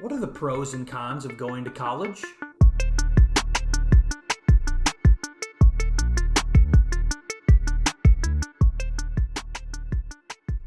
What are the pros and cons of going to college?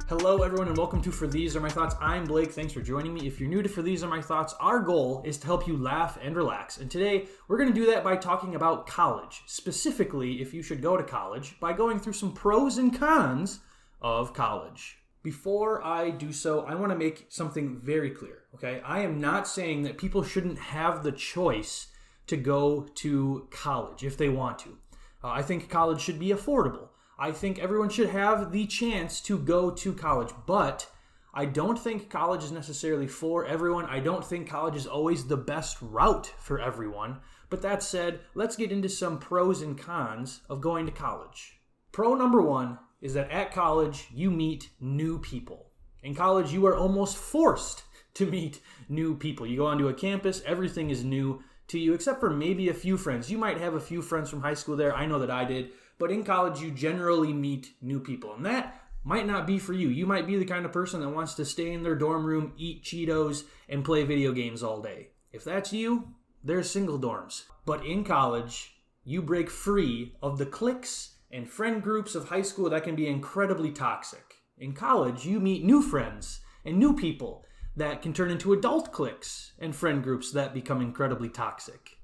Hello everyone and welcome to For These Are My Thoughts. I'm Blake, thanks for joining me. If you're new to For These Are My Thoughts, our goal is to help you laugh and relax. And today we're going to do that by talking about college. Specifically, if you should go to college, by going through some pros and cons of college. Before I do so, I want to make something very clear, okay? I am not saying that people shouldn't have the choice to go to college if they want to. I think college should be affordable. I think everyone should have the chance to go to college, but I don't think college is necessarily for everyone. I don't think college is always the best route for everyone. But that said, let's get into some pros and cons of going to college. Pro number one is that at college, you meet new people. In college, you are almost forced to meet new people. You go onto a campus, everything is new to you, except for maybe a few friends. You might have a few friends from high school there. I know that I did. But in college, you generally meet new people. And that might not be for you. You might be the kind of person that wants to stay in their dorm room, eat Cheetos, and play video games all day. If that's you, there's single dorms. But in college, you break free of the cliques and friend groups of high school that can be incredibly toxic. In college, you meet new friends and new people that can turn into adult cliques and friend groups that become incredibly toxic.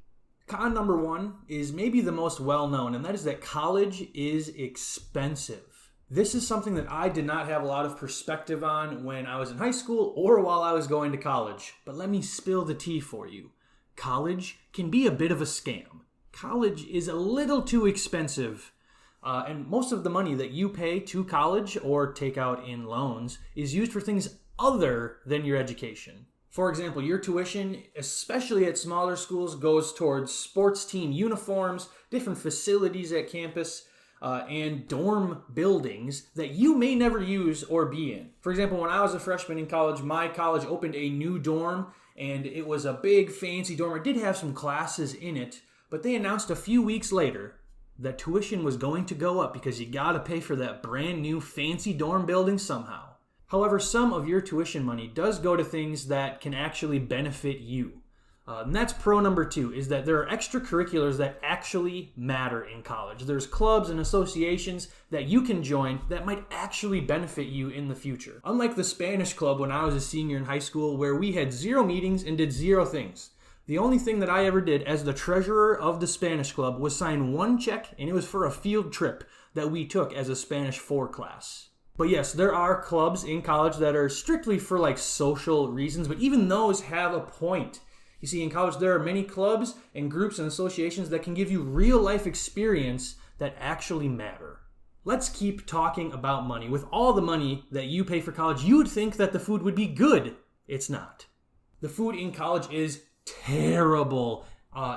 Con number one is maybe the most well-known, and that is that college is expensive. This is something that I did not have a lot of perspective on when I was in high school or while I was going to college. But let me spill the tea for you. College can be a bit of a scam. College is a little too expensive. And most of the money that you pay to college or take out in loans is used for things other than your education. For example, your tuition, especially at smaller schools, goes towards sports team uniforms, different facilities at campus, and dorm buildings that you may never use or be in. For example, when I was a freshman in college, my college opened a new dorm, and it was a big, fancy dorm. It did have some classes in it, but they announced a few weeks later that tuition was going to go up because you gotta pay for that brand new fancy dorm building somehow. However, some of your tuition money does go to things that can actually benefit you. And that's pro number two, is that there are extracurriculars that actually matter in college. There's clubs and associations that you can join that might actually benefit you in the future. Unlike the Spanish club when I was a senior in high school, where we had 0 meetings and did 0 things. The only thing that I ever did as the treasurer of the Spanish club was sign 1 check, and it was for a field trip that we took as a Spanish 4 class. But yes, there are clubs in college that are strictly for like social reasons, but even those have a point. You see, in college there are many clubs and groups and associations that can give you real life experience that actually matter. Let's keep talking about money. With all the money that you pay for college, you would think that the food would be good. It's not. The food in college is terrible.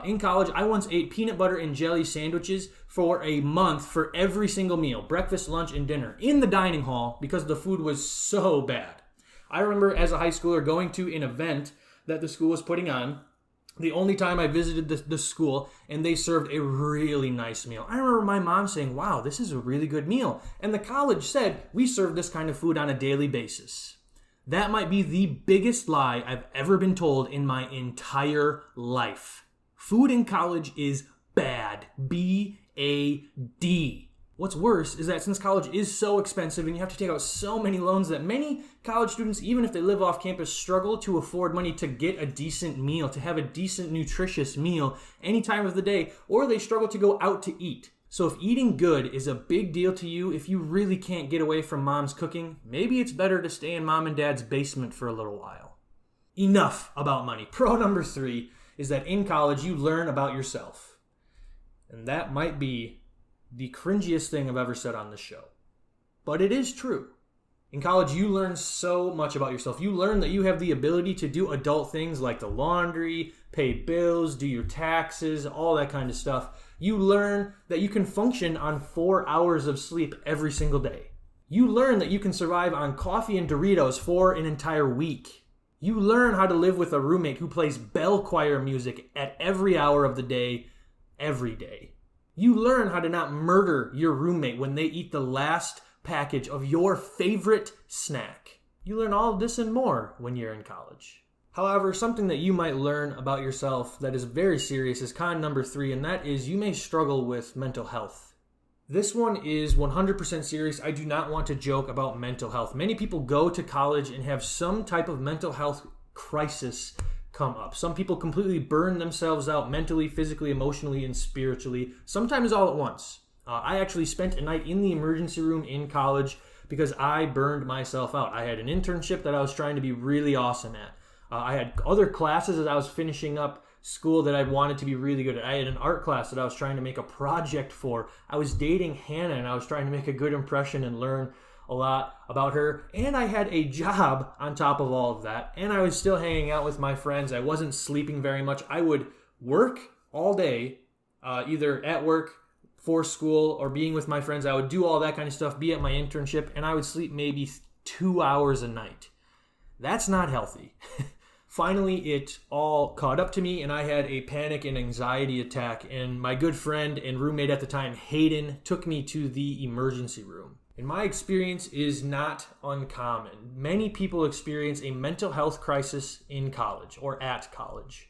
In college, I once ate peanut butter and jelly sandwiches for a month for every single meal, breakfast, lunch, and dinner, in the dining hall because the food was so bad. I remember as a high schooler going to an event that the school was putting on, the only time I visited the school, and they served a really nice meal. I remember my mom saying, "Wow, this is a really good meal." And the college said, "We serve this kind of food on a daily basis." That might be the biggest lie I've ever been told in my entire life. Food in college is bad. B-A-D. What's worse is that since college is so expensive and you have to take out so many loans that many college students, even if they live off campus, struggle to afford money to get a decent meal, to have a decent, nutritious meal any time of the day, or they struggle to go out to eat. So if eating good is a big deal to you, if you really can't get away from mom's cooking, maybe it's better to stay in mom and dad's basement for a little while. Enough about money. Pro number 3 is that in college you learn about yourself. And that might be the cringiest thing I've ever said on this show. But it is true. In college, you learn so much about yourself. You learn that you have the ability to do adult things like the laundry, pay bills, do your taxes, all that kind of stuff. You learn that you can function on 4 hours of sleep every single day. You learn that you can survive on coffee and Doritos for an entire week. You learn how to live with a roommate who plays bell choir music at every hour of the day, every day. You learn how to not murder your roommate when they eat the last package of your favorite snack. You learn all of this and more when you're in college. However, something that you might learn about yourself that is very serious is con number 3, and that is you may struggle with mental health. This one is 100% serious. I do not want to joke about mental health. Many people go to college and have some type of mental health crisis come up. Some people completely burn themselves out mentally, physically, emotionally, and spiritually, sometimes all at once. I actually spent a night in the emergency room in college because I burned myself out. I had an internship that I was trying to be really awesome at. I had other classes as I was finishing up school that I wanted to be really good at. I had an art class that I was trying to make a project for. I was dating Hannah and I was trying to make a good impression and learn a lot about her. And I had a job on top of all of that. And I was still hanging out with my friends. I wasn't sleeping very much. I would work all day, either at work, for school, or being with my friends. I would do all that kind of stuff, be at my internship, and I would sleep maybe 2 hours a night. That's not healthy. Finally, it all caught up to me, and I had a panic and anxiety attack, and my good friend and roommate at the time, Hayden, took me to the emergency room. And my experience is not uncommon. Many people experience a mental health crisis in college or at college.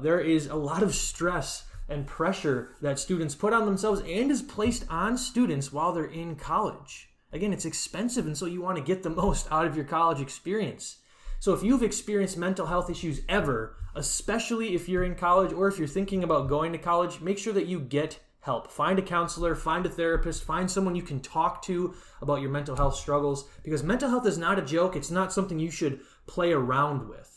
There is a lot of stress and pressure that students put on themselves and is placed on students while they're in college. Again, it's expensive, and so you want to get the most out of your college experience. So if you've experienced mental health issues ever, especially if you're in college or if you're thinking about going to college, make sure that you get help. Find a counselor, find a therapist, find someone you can talk to about your mental health struggles, because mental health is not a joke. It's not something you should play around with.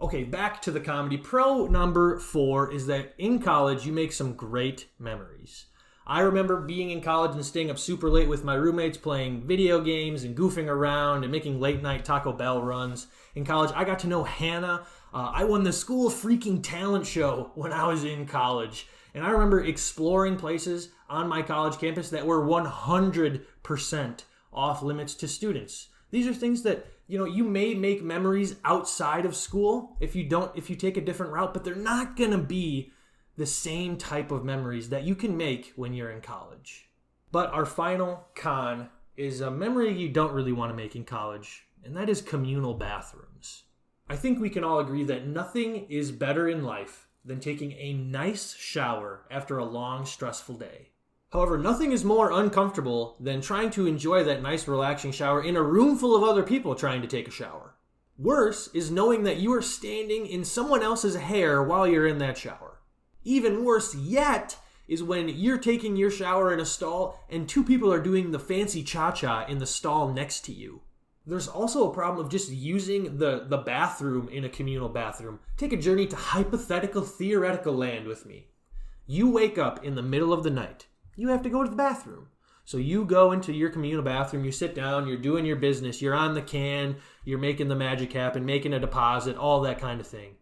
Okay, back to the comedy. Pro number 4 is that in college, you make some great memories. I remember being in college and staying up super late with my roommates playing video games and goofing around and making late night Taco Bell runs. In college, I got to know Hannah. I won the school freaking talent show when I was in college. And I remember exploring places on my college campus that were 100% off limits to students. These are things that, you may make memories outside of school if you take a different route, but they're not going to be the same type of memories that you can make when you're in college. But our final con is a memory you don't really want to make in college, and that is communal bathrooms. I think we can all agree that nothing is better in life than taking a nice shower after a long, stressful day. However, nothing is more uncomfortable than trying to enjoy that nice, relaxing shower in a room full of other people trying to take a shower. Worse is knowing that you are standing in someone else's hair while you're in that shower. Even worse yet is when you're taking your shower in a stall and 2 people are doing the fancy cha-cha in the stall next to you. There's also a problem of just using the bathroom in a communal bathroom. Take a journey to hypothetical, theoretical land with me. You wake up in the middle of the night. You have to go to the bathroom. So you go into your communal bathroom, you sit down, you're doing your business, you're on the can, you're making the magic happen, making a deposit, all that kind of thing.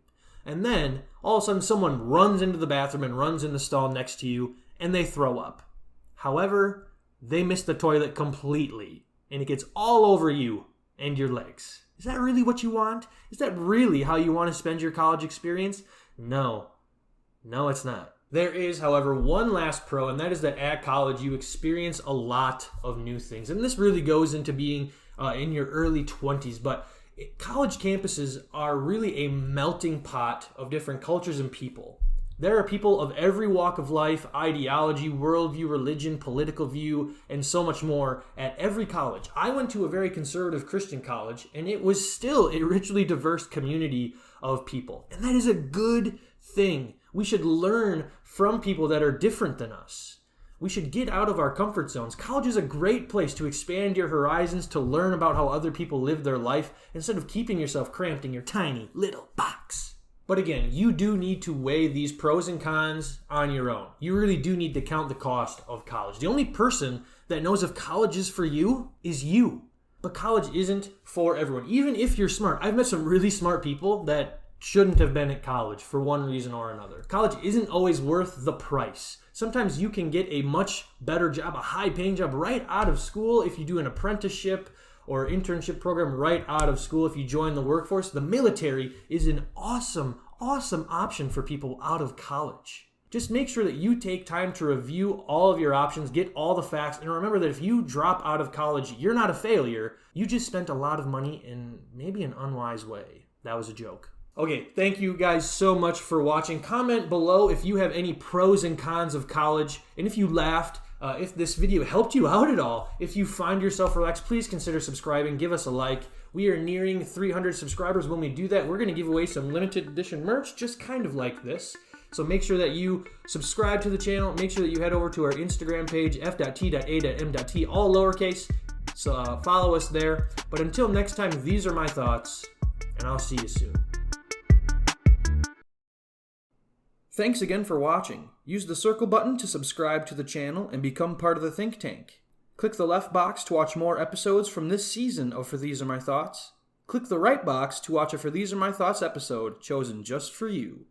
And then, all of a sudden, someone runs into the bathroom and runs in the stall next to you, and they throw up. However, they miss the toilet completely, and it gets all over you and your legs. Is that really what you want? Is that really how you want to spend your college experience? No. No, it's not. There is, however, one last pro, and that is that at college, you experience a lot of new things. And this really goes into being in your early 20s, but college campuses are really a melting pot of different cultures and people. There are people of every walk of life, ideology, worldview, religion, political view, and so much more at every college. I went to a very conservative Christian college, and it was still a richly diverse community of people. And that is a good thing. We should learn from people that are different than us. We should get out of our comfort zones. College is a great place to expand your horizons, to learn about how other people live their life, instead of keeping yourself cramped in your tiny little box. But again, you do need to weigh these pros and cons on your own. You really do need to count the cost of college. The only person that knows if college is for you is you. But college isn't for everyone. Even if you're smart. I've met some really smart people that shouldn't have been at college for one reason or another. College isn't always worth the price. Sometimes you can get a much better job, a high-paying job right out of school if you do an apprenticeship or internship program right out of school. If you join the workforce, the military is an awesome option for people out of college. Just make sure that you take time to review all of your options, get all the facts, and remember that if you drop out of college, you're not a failure. You just spent a lot of money in maybe an unwise way. That was a joke. Okay, thank you guys so much for watching. Comment below if you have any pros and cons of college, and if you laughed, if this video helped you out at all. If you find yourself relaxed, please consider subscribing. Give us a like. We are nearing 300 subscribers. When we do that, we're going to give away some limited edition merch, just kind of like this. So make sure that you subscribe to the channel. Make sure that you head over to our Instagram page, f.t.a.m.t, all lowercase. So follow us there. But until next time, these are my thoughts, and I'll see you soon. Thanks again for watching. Use the circle button to subscribe to the channel and become part of the think tank. Click the left box to watch more episodes from this season of For These Are My Thoughts. Click the right box to watch a For These Are My Thoughts episode chosen just for you.